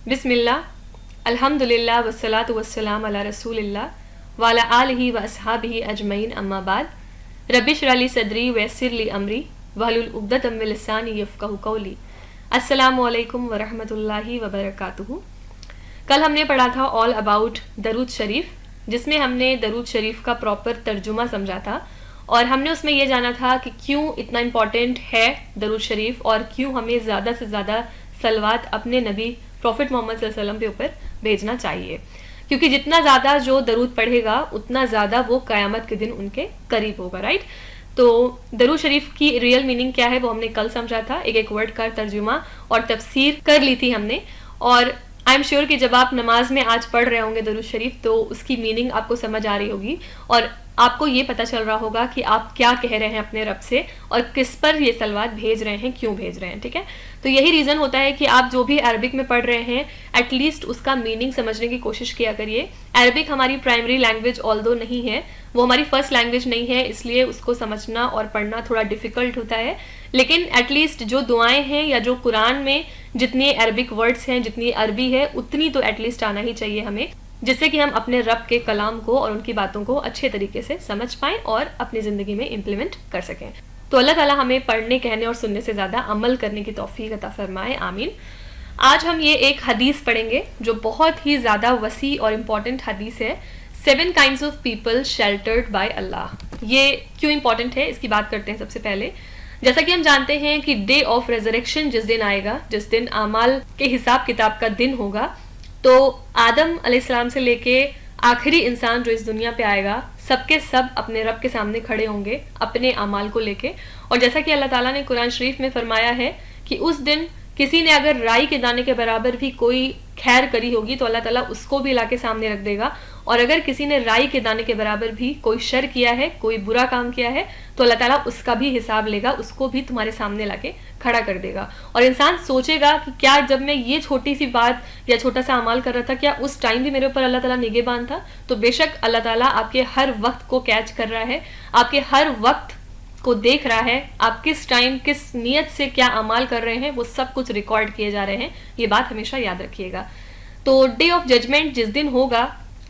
बिस्मिल्लाह, अल्हम्दुलिल्लाह वस्सलातु वस्सलाम अला रसूलिल्लाह वाला आलिही व अस्हाबिही अजमईन अम्मा बाद। रब्बिश रली सदरी वयस्सिर ली अमरी वहलुल उक़्दतम मिन लिसानी यफ़क़हू क़ौली। अस्सलामु अलैकुम व रहमतुल्लाहि व बरकातुहू। कल हमने पढ़ा था ऑल अबाउट दरूद शरीफ, जिसमें हमने दरूद शरीफ का प्रॉपर तर्जुमा समझा था और हमने उसमें यह जाना था कि क्यों इतना इम्पॉर्टेंट है दरूद शरीफ और क्यों हमें ज़्यादा से ज़्यादा सलवात अपने नबी प्रॉफिट मोहम्मद सल्लल्लाहु अलैहि वसल्लम के ऊपर भेजना चाहिए, क्योंकि जितना ज़्यादा जो दरूद पढ़ेगा उतना ज़्यादा वो क़यामत के दिन उनके करीब होगा। राइट। तो दरूद शरीफ की रियल मीनिंग क्या है वो हमने कल समझा था, एक एक वर्ड का तर्जुमा और तफसीर कर ली थी हमने। और आई एम श्योर कि जब आप नमाज में आज पढ़ रहे होंगे दरूद शरीफ तो उसकी मीनिंग आपको समझ आ रही होगी और आपको ये पता चल रहा होगा कि आप क्या कह रहे हैं अपने रब से और किस पर ये सलवात भेज रहे हैं, क्यों भेज रहे हैं। ठीक है, तो यही रीज़न होता है कि आप जो भी अरबिक में पढ़ रहे हैं एटलीस्ट उसका मीनिंग समझने की कोशिश किया करिए। अरबिक हमारी प्राइमरी लैंग्वेज ऑल्दो नहीं है, वो हमारी फर्स्ट लैंग्वेज नहीं है, इसलिए उसको समझना और पढ़ना थोड़ा डिफ़िकल्ट होता है। लेकिन एटलीस्ट जो दुआएं हैं या जो कुरान में जितनी अरबिक वर्ड्स हैं, जितनी अरबी है, उतनी तो एटलीस्ट आना ही चाहिए हमें, जिससे कि हम अपने रब के कलाम को और उनकी बातों को अच्छे तरीके से समझ पाएं और अपनी ज़िंदगी में इम्प्लीमेंट कर सकें। तो अल्लाह ताला हमें पढ़ने, कहने और सुनने से ज़्यादा अमल करने की तौफीक अता फरमाए, आमीन। आज हम ये एक हदीस पढ़ेंगे जो बहुत ही ज़्यादा वसी और इम्पॉर्टेंट हदीस है। 7 kinds of people sheltered by Allah. ये क्यों इम्पॉर्टेंट है इसकी बात करते हैं। सबसे पहले जैसा कि हम जानते हैं कि डे ऑफ रेजरेक्शन जिस दिन आएगा, जिस दिन आमाल के हिसाब किताब का दिन होगा, तो आदम अलैहिस्सलाम से लेके आखिरी इंसान जो इस दुनिया पे आएगा सबके सब अपने रब के सामने खड़े होंगे अपने अमाल को लेके। और जैसा कि अल्लाह ताला ने कुरान शरीफ में फरमाया है कि उस दिन किसी ने अगर राई के दाने के बराबर भी कोई खैर करी होगी तो अल्लाह ताला उसको भी लाके सामने रख देगा, और अगर किसी ने राई के दाने के बराबर भी कोई शर किया है, कोई बुरा काम किया है, तो अल्लाह ताला उसका भी हिसाब लेगा, उसको भी तुम्हारे सामने लाके खड़ा कर देगा। और इंसान सोचेगा कि क्या जब मैं ये छोटी सी बात या छोटा सा अमाल कर रहा था, क्या उस टाइम भी मेरे ऊपर अल्लाह ताला निगहबान था? तो बेशक अल्लाह ताला आपके हर वक्त को कैच कर रहा है, आपके हर वक्त को देख रहा है, आप किस टाइम किस नियत से क्या अमाल कर रहे हैं, वो सब कुछ रिकॉर्ड किए जा रहे हैं। ये बात हमेशा याद रखिएगा। तो डे ऑफ जजमेंट जिस दिन होगा,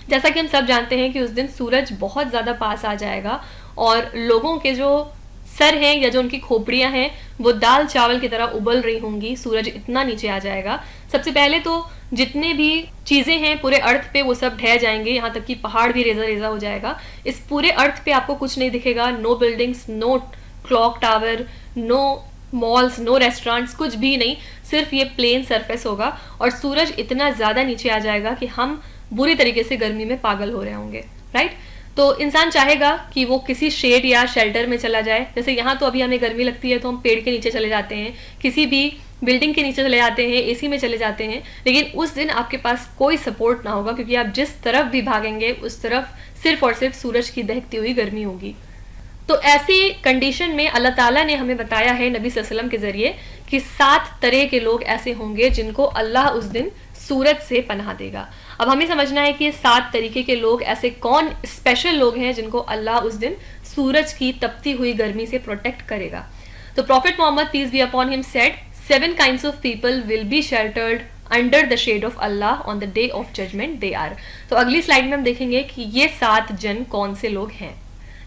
जैसा कि हम सब जानते हैं कि उस दिन सूरज बहुत ज़्यादा पास आ जाएगा और लोगों के जो सर हैं या जो उनकी खोपड़ियां हैं वो दाल चावल की तरह उबल रही होंगी, सूरज इतना नीचे आ जाएगा। सबसे पहले तो जितने भी चीज़ें हैं पूरे अर्थ पे वो सब ढह जाएंगे, यहाँ तक कि पहाड़ भी रेजा रेजा हो जाएगा। इस पूरे अर्थ पे आपको कुछ नहीं दिखेगा, no buildings, no clock tower, no malls, no restaurants, कुछ भी नहीं, सिर्फ ये प्लेन सरफेस होगा और सूरज इतना ज़्यादा नीचे आ जाएगा कि हम बुरी तरीके से गर्मी में पागल हो रहे होंगे। राइट। तो इंसान चाहेगा कि वो किसी शेड या शेल्टर में चला जाए। जैसे यहाँ तो अभी हमें गर्मी लगती है तो हम पेड़ के नीचे चले जाते हैं, किसी भी बिल्डिंग के नीचे चले जाते हैं, एसी में चले जाते हैं, लेकिन उस दिन आपके पास कोई सपोर्ट ना होगा, क्योंकि आप जिस तरफ भी भागेंगे उस तरफ सिर्फ और सिर्फ सूरज की दहकती हुई गर्मी होगी। तो ऐसी कंडीशन में अल्लाह ताला ने हमें बताया है नबी सल्लल्लाहु अलैहि वसल्लम के ज़रिए कि 7 तरह के लोग ऐसे होंगे जिनको अल्लाह उस दिन सूरज से पनाह देगा। अब हमें समझना है कि ये 7 तरीके के लोग ऐसे कौन स्पेशल लोग हैं जिनको अल्लाह उस दिन सूरज की तपती हुई गर्मी से प्रोटेक्ट करेगा। तो prophet Muhammad peace be upon him said 7 kinds of people will be sheltered under the shade of Allah on the day of judgement they are. तो अगली स्लाइड में हम देखेंगे कि ये 7 जन कौन से लोग हैं।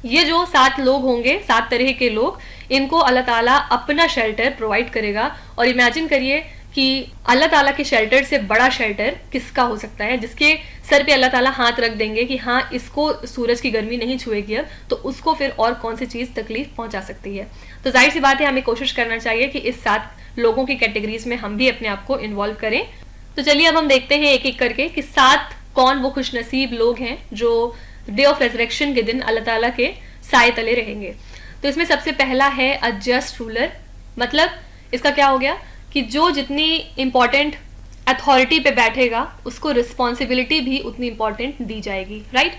ये जो 7 लोग होंगे, 7 तरह के लोग, इनको अल्लाह ताला अपना शेल्टर प्रोवाइड करेगा। और इमेजिन करिए कि अल्लाह ताला के शेल्टर से बड़ा शेल्टर किसका हो सकता है, जिसके सर पे अल्लाह ताला हाथ रख देंगे कि हाँ इसको सूरज की गर्मी नहीं छुएगी अब, तो उसको फिर और कौन सी चीज़ तकलीफ पहुंचा सकती है। तो जाहिर सी बात है हमें कोशिश करना चाहिए कि इस 7 लोगों की कैटेगरीज में हम भी अपने आप को इन्वॉल्व करें। तो चलिए अब हम देखते हैं एक एक करके कि 7 कौन वो खुशनसीब लोग हैं जो डे ऑफ रेजरेक्शन के दिन अल्लाह ताला के साए तले रहेंगे। तो इसमें सबसे पहला है अ जस्ट रूलर। मतलब इसका क्या हो गया कि जो जितनी इम्पॉर्टेंट अथॉरिटी पे बैठेगा उसको रिस्पॉन्सिबिलिटी भी उतनी इम्पॉर्टेंट दी जाएगी। राइट।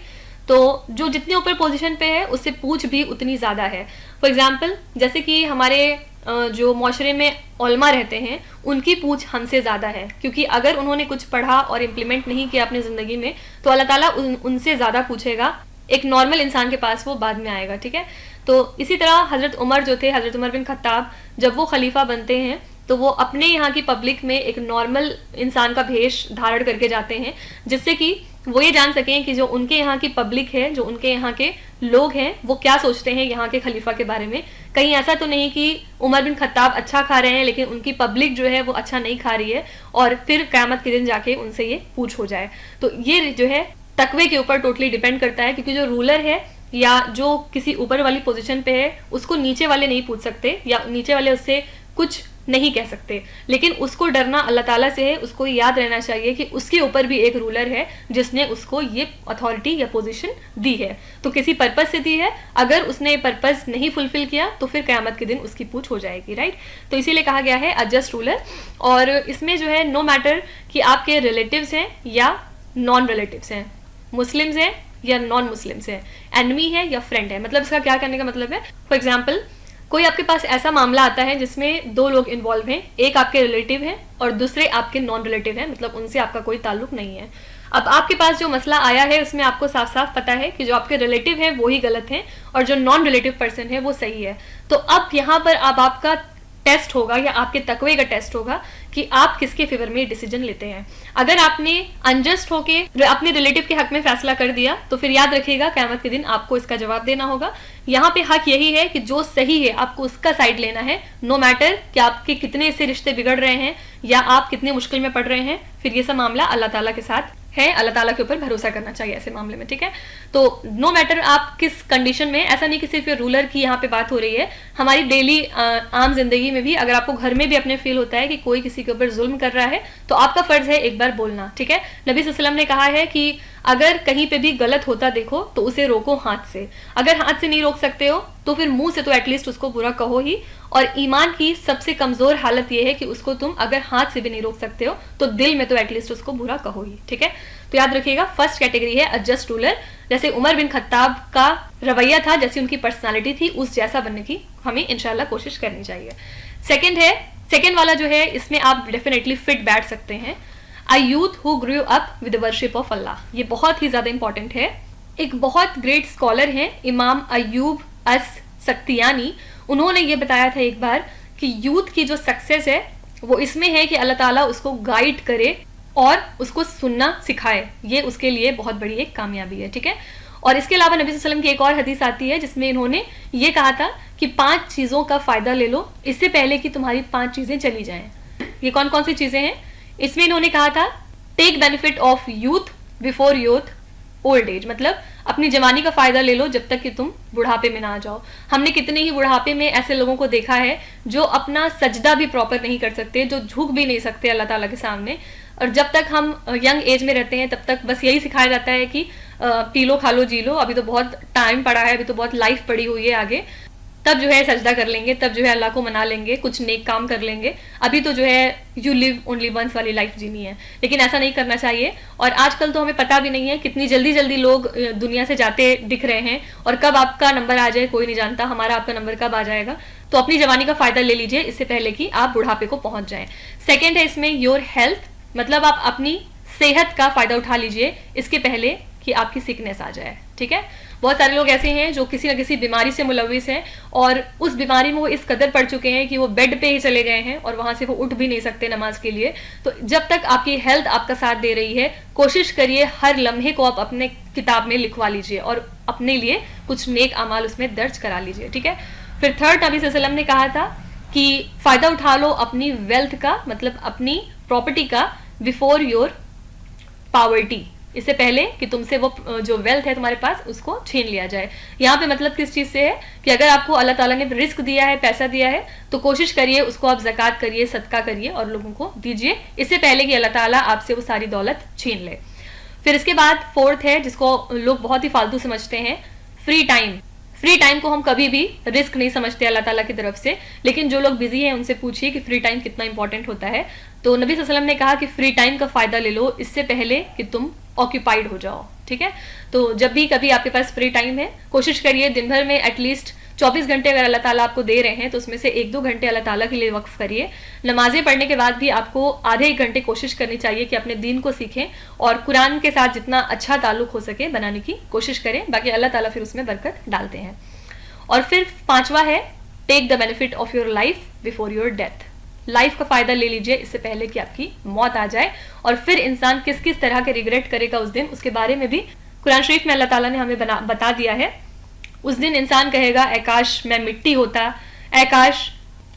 तो जो जितने ऊपर पोजीशन पे है उससे पूछ भी उतनी ज़्यादा है। फॉर एग्जाम्पल जैसे कि हमारे जो माशरे में उलमा रहते हैं उनकी पूछ हमसे ज़्यादा है, क्योंकि अगर उन्होंने कुछ पढ़ा और इम्प्लीमेंट नहीं किया अपनी ज़िंदगी में तो अल्लाह ताला उनसे ज़्यादा पूछेगा। एक नॉर्मल इंसान के पास वो बाद में आएगा। ठीक है। तो इसी तरह हज़रत उमर जो थे, हज़रत उमर बिन खत्ताब, जब वो खलीफा बनते हैं तो वो अपने यहाँ की पब्लिक में एक नॉर्मल इंसान का भेष धारण करके जाते हैं, जिससे कि वो ये जान सकें कि जो उनके यहाँ की पब्लिक है, जो उनके यहाँ के लोग हैं, वो क्या सोचते हैं यहाँ के खलीफा के बारे में। कहीं ऐसा तो नहीं कि उमर बिन खत्ताब अच्छा खा रहे हैं लेकिन उनकी पब्लिक जो है वो अच्छा नहीं खा रही है, और फिर क़यामत के दिन जाके उनसे ये पूछ हो जाए। तो ये जो है तकवे के ऊपर टोटली डिपेंड करता है, क्योंकि जो रूलर है या जो किसी ऊपर वाली पोजीशन पे है उसको नीचे वाले नहीं पूछ सकते, या नीचे वाले उससे कुछ नहीं कह सकते, लेकिन उसको डरना अल्लाह ताला से है। उसको याद रहना चाहिए कि उसके ऊपर भी एक रूलर है जिसने उसको ये अथॉरिटी या पोजीशन दी है, तो किसी पर्पज से दी है। अगर उसने पर्पज नहीं फुलफिल किया तो फिर क़यामत के दिन उसकी पूछ हो जाएगी, राइट। तो इसीलिए कहा गया है अ जस्ट रूलर। और इसमें जो है नो मैटर कि आपके रिलेटिव्स हैं या नॉन रिलेटिव्स हैं, मुस्लिम्स हैं या नॉन मुस्लिम्स हैं, एनमी है या फ्रेंड है। मतलब इसका क्या करने का मतलब है, फॉर एग्जाम्पल कोई आपके पास ऐसा मामला आता है जिसमें 2 लोग इन्वॉल्व हैं, एक आपके रिलेटिव हैं और दूसरे आपके नॉन रिलेटिव हैं, मतलब उनसे आपका कोई ताल्लुक नहीं है। अब आपके पास जो मसला आया है उसमें आपको साफ साफ पता है कि जो आपके रिलेटिव हैं वो ही गलत हैं और जो नॉन रिलेटिव पर्सन है वो सही है। तो अब यहाँ पर अब आपका टेस्ट होगा या आपके तकवे का टेस्ट होगा कि आप किसके फेवर में डिसीजन लेते हैं। अगर आपने अनजस्ट होके अपने रिलेटिव के हक में फैसला कर दिया तो फिर याद रखिएगा क़यामत के दिन आपको इसका जवाब देना होगा। यहाँ पे हक यही है कि जो सही है आपको उसका साइड लेना है, नो मैटर कि आपके कितने इससे रिश्ते बिगड़ रहे हैं या आप कितने मुश्किल में पड़ रहे हैं। फिर ये सब मामला अल्लाह ताला के साथ है, अल्लाह ताला के ऊपर भरोसा करना चाहिए ऐसे मामले में, ठीक है। तो नो मैटर आप किस कंडीशन में, ऐसा नहीं कि सिर्फ ये रूलर की यहाँ पे बात हो रही है, हमारी डेली आम जिंदगी में भी अगर आपको घर में भी अपने फील होता है कि कोई किसी के ऊपर जुल्म कर रहा है तो आपका फर्ज है एक बार बोलना, ठीक है। नबी सल्लल्लाहु अलैहि वसल्लम ने कहा है कि अगर कहीं पे भी गलत होता देखो तो उसे रोको हाथ से। अगर हाथ से नहीं रोक सकते हो तो फिर मुंह से तो एटलीस्ट उसको बुरा कहो ही। और ईमान की सबसे कमजोर हालत यह है कि उसको तुम अगर हाथ से भी नहीं रोक सकते हो तो दिल में तो एटलीस्ट उसको बुरा कहो ही, ठीक है। तो याद रखिएगा फर्स्ट कैटेगरी है अ जस्ट रूलर। जैसे उमर बिन खत्ताब का रवैया था, जैसी उनकी पर्सनालिटी थी, उस जैसा बनने की हमें इंशाल्लाह कोशिश करनी चाहिए। सेकेंड वाला जो है, इसमें आप डेफिनेटली फिट बैठ सकते हैं, a youth who grew up with the worship of Allah. ये बहुत ही ज्यादा इंपॉर्टेंट है। एक बहुत ग्रेट स्कॉलर हैं इमाम अयूब अस सख्तियानी, उन्होंने ये बताया था एक बार कि यूथ की जो सक्सेस है वो इसमें है कि अल्लाह ताला उसको गाइड करे और उसको सुनना सिखाए। ये उसके लिए बहुत बड़ी एक कामयाबी है, ठीक है। और इसके अलावा नबी सल्लल्लाहु अलैहि वसल्लम की एक और हदीस आती है जिसमें इन्होंने ये कहा था कि 5 चीज़ों का फ़ायदा ले लो इससे पहले कि तुम्हारी 5 चीज़ें चली जाएं। ये कौन कौन सी चीज़ें हैं? इसमें इन्होंने कहा था take benefit of youth before youth old age, मतलब अपनी जवानी का फ़ायदा ले लो जब तक कि तुम बुढ़ापे में ना आ जाओ। हमने कितने ही बुढ़ापे में ऐसे लोगों को देखा है जो अपना सजदा भी प्रॉपर नहीं कर सकते, जो झुक भी नहीं सकते अल्लाह ताला के सामने। और जब तक हम यंग एज में रहते हैं तब तक बस यही सिखाया जाता है कि पी लो खा लो जी लो, अभी तो बहुत टाइम पड़ा है, अभी तो बहुत लाइफ पड़ी हुई है आगे, तब जो है सजदा कर लेंगे, तब जो है अल्लाह को मना लेंगे, कुछ नेक काम कर लेंगे, अभी तो जो है यू लिव ओनली वंस वाली लाइफ जीनी है। लेकिन ऐसा नहीं करना चाहिए। और आजकल तो हमें पता भी नहीं है कितनी जल्दी जल्दी लोग दुनिया से जाते दिख रहे हैं, और कब आपका नंबर आ जाए कोई नहीं जानता, हमारा आपका नंबर कब आ जाएगा। तो अपनी जवानी का फायदा ले लीजिए इससे पहले कि आप बुढ़ापे को पहुंच जाएं। सेकेंड है इसमें योर हेल्थ, मतलब आप अपनी सेहत का फायदा उठा लीजिए इसके पहले कि आपकी सिकनेस आ जाए, ठीक है। बहुत सारे लोग ऐसे हैं जो किसी न किसी बीमारी से मुलविस हैं और उस बीमारी में वो इस कदर पड़ चुके हैं कि वो बेड पे ही चले गए हैं और वहां से वो उठ भी नहीं सकते नमाज के लिए। तो जब तक आपकी हेल्थ आपका साथ दे रही है, कोशिश करिए हर लम्हे को आप अपने किताब में लिखवा लीजिए और अपने लिए कुछ नेक अमाल उसमें दर्ज करा लीजिए, ठीक है। फिर थर्ड, नबी सल्लल्लाहु अलैहि वसल्लम ने कहा था कि फायदा उठा लो अपनी वेल्थ का, मतलब अपनी प्रॉपर्टी का, बिफोर योर पावर्टी, इससे पहले कि तुमसे वो जो वेल्थ है तुम्हारे पास उसको छीन लिया जाए। यहाँ पे मतलब किस चीज़ से है कि अगर आपको अल्लाह ताला ने रिस्क दिया है, पैसा दिया है, तो कोशिश करिए उसको आप ज़कात करिए, सदका करिए और लोगों को दीजिए इससे पहले कि अल्लाह ताला आपसे वो सारी दौलत छीन ले। फिर इसके बाद फोर्थ है जिसको लोग बहुत ही फालतू समझते हैं, फ्री टाइम। फ्री टाइम को हम कभी भी रिस्क नहीं समझते अल्लाह ताला की तरफ से, लेकिन जो लोग बिजी हैं उनसे पूछिए कि फ्री टाइम कितना इंपॉर्टेंट होता है। तो नबी सल्लल्लाहु अलैहि वसल्लम ने कहा कि फ्री टाइम का फायदा ले लो इससे पहले कि तुम ऑक्यूपाइड हो जाओ, ठीक है। तो जब भी कभी आपके पास फ्री टाइम है, कोशिश करिए दिन भर में एटलीस्ट 24 घंटे अगर अल्लाह ताला आपको दे रहे हैं तो उसमें से 1-2 घंटे अल्लाह ताला के लिए वक्फ करिए। नमाजें पढ़ने के बाद भी आपको आधे 1 घंटे कोशिश करनी चाहिए कि अपने दीन को सीखें और कुरान के साथ जितना अच्छा ताल्लुक हो सके बनाने की कोशिश करें, बाकी अल्लाह ताला फिर उसमें बरकत डालते हैं। और फिर 5वां है take the benefit of your life before your death. Life का फ़ायदा ले लीजिए इससे पहले कि आपकी मौत आ जाए। और फिर इंसान किस किस तरह के रिग्रेट करेगा उस दिन, उसके बारे में भी कुरान शरीफ में अल्लाह ताला ने हमें बता दिया है। उस दिन इंसान कहेगा ऐ काश मैं मिट्टी होता, ऐ काश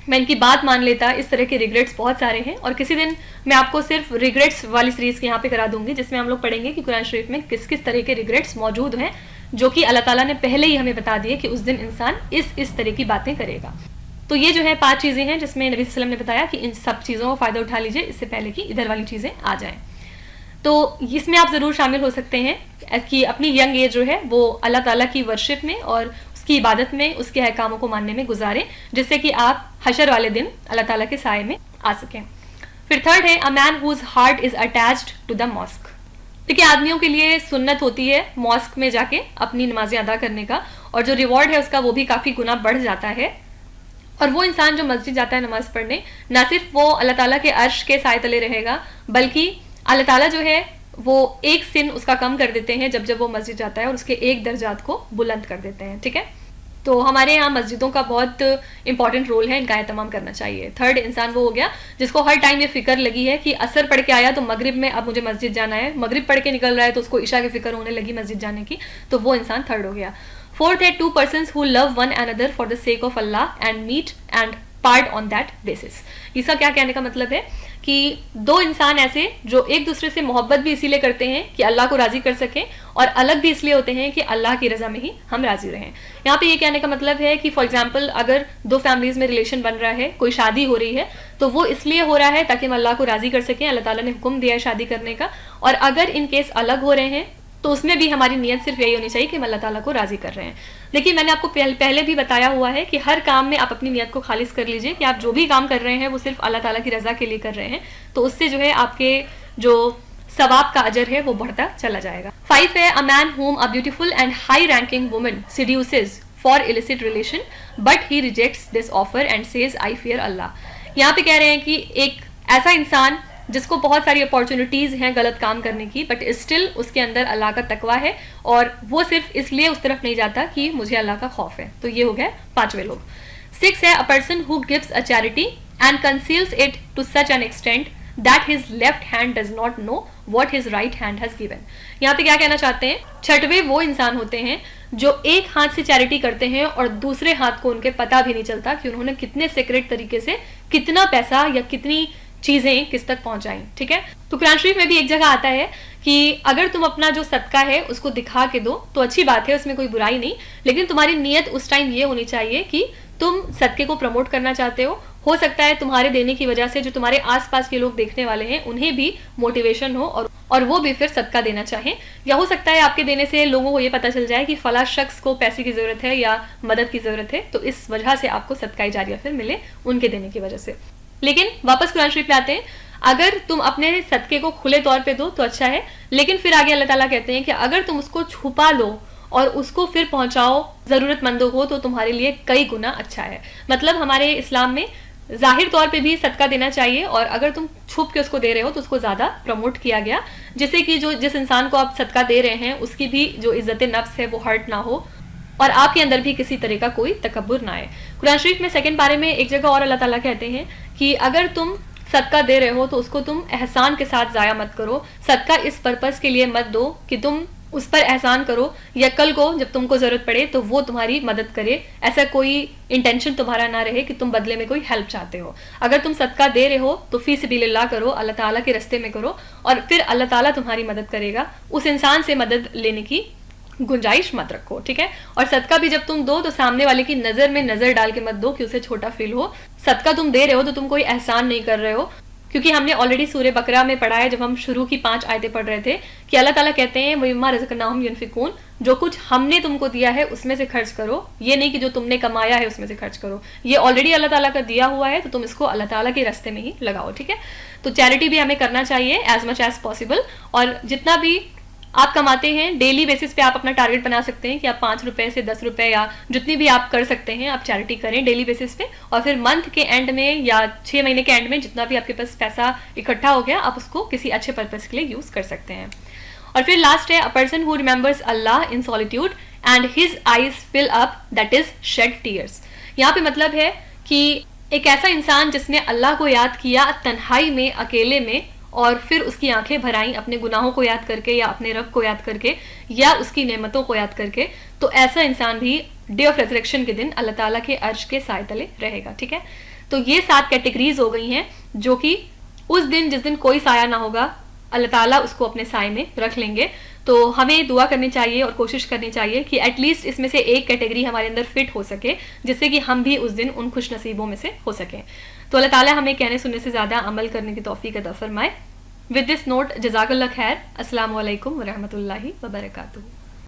मैं इनकी बात मान लेता। इस तरह के रिग्रेट्स बहुत सारे हैं और किसी दिन मैं आपको सिर्फ रिग्रेट्स वाली सीरीज यहाँ पे करा दूंगी, जिसमें हम लोग पढ़ेंगे कि कुरान शरीफ में किस किस तरह के रिग्रेट्स मौजूद हैं, जो कि अल्लाह ताला ने पहले ही हमें बता दिए कि उस दिन इंसान इस तरह की बातें करेगा। तो ये जो है 5 चीज़ें हैं जिसमें नबी सल्लल्लाहु अलैहि वसल्लम ने बताया कि इन सब चीज़ों का फ़ायदा उठा लीजिए इससे पहले कि इधर वाली चीज़ें आ जाएँ। तो इसमें आप ज़रूर शामिल हो सकते हैं कि अपनी यंग एज जो है वो अल्लाह ताला की वर्शिप में और उसकी इबादत में, उसके अहकामों को मानने में गुजारें, जिससे कि आप हशर वाले दिन अल्लाह ताला के साए में आ सकें। फिर थर्ड है a man whose heart is attached to the mosque. देखिए, आदमियों के लिए सुन्नत होती है मॉस्क में जाके अपनी नमाजें अदा करने का, और जो रिवॉर्ड है उसका वो भी काफ़ी गुना बढ़ जाता है। और वो इंसान जो मस्जिद जाता है नमाज पढ़ने, ना सिर्फ वो अल्लाह ताला के अर्श के साए तले रहेगा, बल्कि अल्लाह ताला जो है वो एक सिन उसका कम कर देते हैं जब वो मस्जिद जाता है, और उसके एक दर्जात को बुलंद कर देते हैं। ठीक है, तो हमारे यहाँ मस्जिदों का बहुत इंपॉर्टेंट रोल है, इनका एहतमाम करना चाहिए। थर्ड इंसान वो हो गया जिसको हर टाइम ये फिक्र लगी है कि असर पढ़ के आया तो मगरिब में अब मुझे मस्जिद जाना है, मगरिब पढ़ के निकल रहा है तो उसको ईशा की फिक्र होने लगी मस्जिद जाने की, तो वो इंसान थर्ड हो गया। फोर्थ है 2 persons who love one another for the sake of Allah and meet and part on that basis। इसका क्या कहने का मतलब है कि 2 इंसान ऐसे जो एक दूसरे से मोहब्बत भी इसीलिए करते हैं कि अल्लाह को राजी कर सकें, और अलग भी इसलिए होते हैं कि अल्लाह की रजा में ही हम राजी रहें। यहाँ पे ये कहने का मतलब है कि फॉर एग्जाम्पल अगर 2 फैमिलीज में रिलेशन बन रहा है, कोई शादी हो रही है, तो वो इसलिए हो रहा है ताकि हम अल्लाह को राजी कर सकें, अल्लाह ताला ने हुक्म दिया है शादी करने का। और अगर इन केस अलग हो रहे हैं तो उसमें भी हमारी नीयत सिर्फ यही होनी चाहिए कि हम अल्लाह ताला को राजी कर रहे हैं। देखिए, मैंने आपको पहले भी बताया हुआ है कि हर काम में आप अपनी नीयत को खालिज कर लीजिए कि आप जो भी काम कर रहे हैं वो सिर्फ अल्लाह ताला की रजा के लिए कर रहे हैं, तो उससे जो है आपके जो सवाब का अजर है वो बढ़ता चला जाएगा। 5 है अ मैन हुम a beautiful and high ranking woman seduces for illicit relation but he rejects this offer and says I fear Allah। यहाँ पे कह रहे हैं कि एक ऐसा इंसान जिसको बहुत सारी अपॉर्चुनिटीज़ हैं गलत काम करने की, बट स्टिल उसके अंदर अल्लाह का तकवा है और वो सिर्फ इसलिए उस तरफ नहीं जाता कि मुझे अल्लाह का खौफ है। तो ये हो गए 5वें लोग। 6 है a person who gives a charity and conceals it to such an extent that his left hand does not know what his right hand has given. यहाँ पे क्या कहना चाहते हैं, 6वें वो इंसान होते हैं जो एक हाथ से चैरिटी करते हैं और दूसरे हाथ को उनके पता भी नहीं चलता कि उन्होंने कितने सीक्रेट तरीके से कितना पैसा या कितनी चीजें किस तक पहुंचाई। ठीक है, तो कुरान शरीफ में भी एक जगह आता है कि अगर तुम अपना जो सदका है उसको दिखा के दो तो अच्छी बात है, उसमें कोई बुराई नहीं, लेकिन तुम्हारी नीयत उस टाइम ये होनी चाहिए कि तुम सदके को प्रमोट करना चाहते हो सकता है तुम्हारे देने की वजह से जो तुम्हारे आसपास के लोग देखने वाले हैं उन्हें भी मोटिवेशन हो और वो भी फिर सदका देना चाहें, या हो सकता है आपके देने से लोगों को ये पता चल जाए कि फला शख्स को पैसे की जरूरत है या मदद की जरूरत है, तो इस वजह से आपको सदका जारिया फिर मिले उनके देने की वजह से। लेकिन वापस कुरान शरीफ पे आते हैं, अगर तुम अपने सदके को खुले तौर पे दो तो अच्छा है, लेकिन फिर आगे अल्लाह ताला कहते हैं कि अगर तुम उसको छुपा लो और उसको फिर पहुंचाओ जरूरतमंदों को तो तुम्हारे लिए कई गुना अच्छा है। मतलब हमारे इस्लाम में जाहिर तौर पे भी सदका देना चाहिए, और अगर तुम छुप के उसको दे रहे हो तो उसको ज्यादा प्रमोट किया गया, जिससे कि जिस इंसान को आप सदका दे रहे हैं उसकी भी जो इज्जत नफ्स है वो हर्ट ना हो और आपके अंदर भी किसी तरह का कोई तकब्बुर ना आए। कुरान शरीफ में 2 पारे में एक जगह और अल्लाह ताला कहते हैं कि अगर तुम सदका दे रहे हो तो उसको तुम एहसान के साथ जाया मत करो। सदका इस पर्पस के लिए मत दो कि तुम उस पर एहसान करो या कल को जब तुमको जरूरत पड़े तो वो तुम्हारी मदद करे, ऐसा कोई इंटेंशन तुम्हारा ना रहे कि तुम बदले में कोई हेल्प चाहते हो। अगर तुम सदका दे रहे हो तो फी सबिलिल्लाह करो, अल्लाह ताला के रास्ते में करो, और फिर अल्लाह ताला तुम्हारी मदद करेगा। उस इंसान से मदद लेने की गुंजाइश मत रखो। ठीक है, और सदका भी जब तुम दो तो सामने वाले की नजर में नजर डाल के मत दो कि उसे छोटा फील हो। सदका तुम दे रहे हो तो तुम कोई एहसान नहीं कर रहे हो, क्योंकि हमने ऑलरेडी सूरह बकरा में पढ़ा है जब हम शुरू की 5 आयतें पढ़ रहे थे कि अल्लाह ताला कहते हैं वमिम्मा रज़क़नाहुम युनफ़िक़ून, जो कुछ हमने तुमको दिया है उसमें से खर्च करो, ये नहीं कि जो तुमने कमाया है उसमें से खर्च करो। ये ऑलरेडी अल्लाह ताला का दिया हुआ है तो तुम इसको अल्लाह ताला के रास्ते में ही लगाओ। ठीक है, तो चैरिटी भी हमें करना चाहिए एज मच एज पॉसिबल, और जितना भी आप कमाते हैं डेली बेसिस पे आप अपना टारगेट बना सकते हैं कि आप 5 रुपए से 10 रुपए या जितनी भी आप कर सकते हैं आप चैरिटी करें डेली बेसिस पे, और फिर मंथ के एंड में या 6 महीने के एंड में जितना भी आपके पास पैसा इकट्ठा हो गया आप उसको किसी अच्छे पर्पस के लिए यूज कर सकते हैं। और फिर लास्ट है a person who remembers Allah in solitude and his eyes fill up that is shed tears. यहाँ पे मतलब है कि एक ऐसा इंसान जिसने अल्लाह को याद किया तन्हाई में, अकेले में, और फिर उसकी आंखें भर आईं अपने गुनाहों को याद करके या अपने रब को याद करके या उसकी नेमतों को याद करके, तो ऐसा इंसान भी डे ऑफ रेजरेक्शन के दिन अल्लाह ताला के अर्श के साए तले रहेगा। ठीक है, तो ये 7 कैटेगरीज हो गई हैं जो कि उस दिन, जिस दिन कोई साया ना होगा, अल्लाह ताला उसको अपने साए में रख लेंगे। तो हमें दुआ करनी चाहिए और कोशिश करनी चाहिए कि एटलीस्ट इसमें से एक कैटेगरी हमारे अंदर फिट हो सके, जिससे कि हम भी उस दिन उन खुश नसीबों में से हो सकें। तो अल्लाह ताला हमें कहने सुनने से ज़्यादा अमल करने की तौफीक अता फरमाए। विद दिस नोट, जज़ाकल्लाह खैर। अस्सलामु अलैकुम व रहमतुल्लाहि व बरकातुहू।